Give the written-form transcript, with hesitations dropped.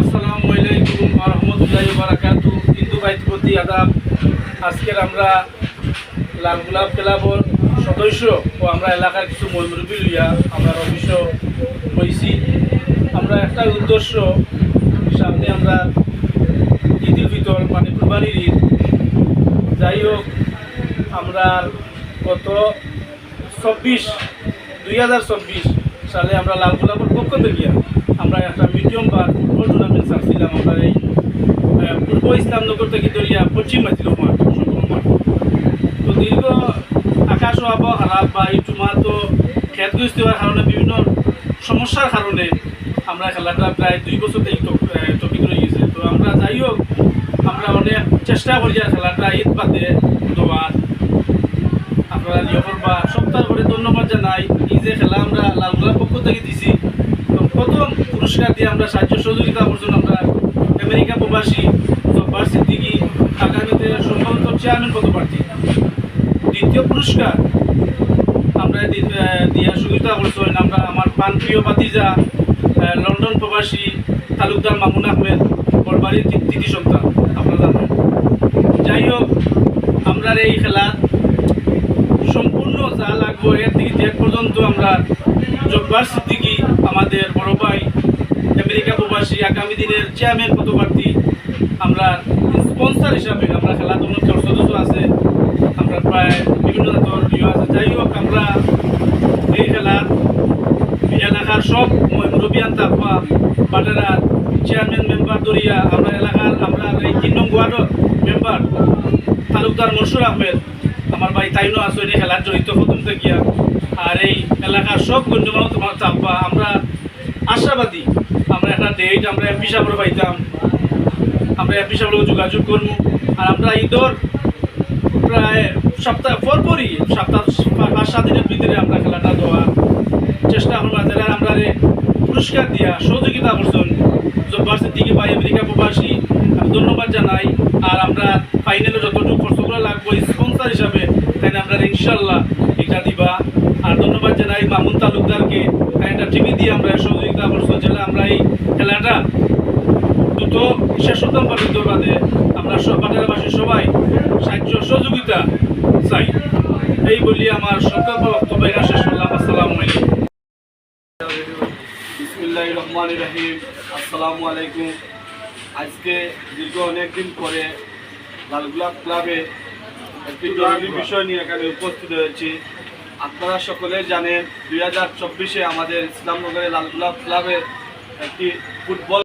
আসসালামু আলাইকুম ওয়া রাহমাতুল্লাহি ওয়া বারাকাতুহু। হিন্দু ভাইদের প্রতি আদাব। আজকের আমরা লাল গোলাপ ক্লাবের সদস্য ও আমরা এলাকার কিছু মুরব্বী লইয়া আমরা অবশ্য হয়েছি। আমরা একটা উদ্দেশ্য সামনে আমরা ঈদুল ফিতর মানে কুরবানির ঈদ, যাই হোক আমরা গত 2024 সালে আমরা লাল গোলাপের পক্ষ থেকে আমরা একটা মিডিয়াম বা ফুটবল টুর্নামেন্ট চাচ্ছিলাম। আমরা এই পূর্ব ইসলামনগর থেকে ধরিয়া পশ্চিম মাতিল মাঠ সম্পূর্ণ মাঠ। তো দীর্ঘ আকাশ আবহাওয়া খারাপ বা এই টুমা তো ক্ষেতগ্রস্ত হওয়ার কারণে বিভিন্ন সমস্যার কারণে আমরা খেলাটা প্রায় 2 বছর থেকে টপিক রয়ে গেছে। তো আমরা যাই হোক আমরা অনেক চেষ্টা করি আর খেলাটা ঈদ বাদে দেওয়ার আপনারা ইয়ে করবা সপ্তাহ করে ধন্যবাদ জানাই। এই যে খেলা আমরা লাল গোলাপ পক্ষ থেকে দিছি, তো প্রথম পুরস্কার দিয়ে আমরা সাহায্য সহযোগিতা করছেন আমরা আমেরিকা প্রবাসী জব্বার সিদ্দিকী, আগামীতে সম্ভবত চেয়ারম্যান পদপ্রার্থী। দ্বিতীয় পুরস্কার আমরা দিয়া সহযোগিতা করছেন আমরা আমার প্রাণপ্রিয় ভাতিজা লন্ডন প্রবাসী তালুকদার মামুন আহমেদ, বড়বাড়ির তৃতীয় সন্তান আপনারা জানেন। যাই হোক আমরা এই খেলা সম্পূর্ণ যা লাগবো এর থেকে যে পর্যন্ত আমরা জব্বার সিদ্দিকী আমাদের বড় ভাই আমেরিকা প্রবাসী আগামী দিনের চেয়ারম্যান পদপ্রার্থী, আমরা স্পন্সর হিসাবে আমরা খেলাধুলার সদস্য আছে, আমরা প্রায় বিভিন্ন জাতের ইয়ে আছে। যাই হোক আমরা এই খেলার এলাকার সব মুরব্বিয়ান তাপা বাটারা চেয়ারম্যান মেম্বার দরিয়া আমরা এলাকার আমরা এই 3 নং ওয়ার্ডের মেম্বার তালুকদার মনসুর আহমেদ আমার ভাই তাইনও আছে এই খেলার জড়িত প্রথম থেকে। আর এই এলাকার সব গণ্যমান্য তোমার চাপা আমরা আশাবাদী আমরা একটা ডেট আমরা এমপি সাহেবের পাইতাম, আমরা এমপি সাহেবের যোগাযোগ করবো। আর আমরা ঈদর প্রায় সপ্তাহ পরপরই সপ্তাহ 5-7 দিনের ভিতরে আমরা খেলাটা দেওয়ার চেষ্টা করবো। যারা আমরা পুরস্কার দিয়া সহযোগিতা করছেন জব্বার সিদ্দিকী ভাই আমেরিকা প্রবাসী, আমি ধন্যবাদ জানাই। আর আমরা ফাইনালে যতটুকু খরচ করা লাগবো স্পন্সর হিসাবে তাই আমরা ইনশাল্লাহ এটা দিবা। আর ধন্যবাদ জানাই মামুন তালুকদারকে, একটা টিভি দিয়ে আমরা সহযোগিতা করছি যেটা আমরা এই খেলাটা দ্রুত শেষ হতাম বাদে আমরা সব বাটারাবাসী সবাই সাহায্য সহযোগিতা চাই। এই বলি আমার সংকল্প বক্তব্য এখানে শেষ করলাম। আসসালামু আলাইকুম। বিসমিল্লাহির রহমানির রহিম। আসসালামু আলাইকুম। আজকে দীর্ঘ অনেকদিন পরে লাল গোলাপ ক্লাবে একটি জরুরি বিষয় নিয়ে এখানে উপস্থিত হয়েছি। আপনারা সকলে জানেন 2024 আমাদের ইসলামনগরে লাল গোলাপ ক্লাবে একটি ফুটবল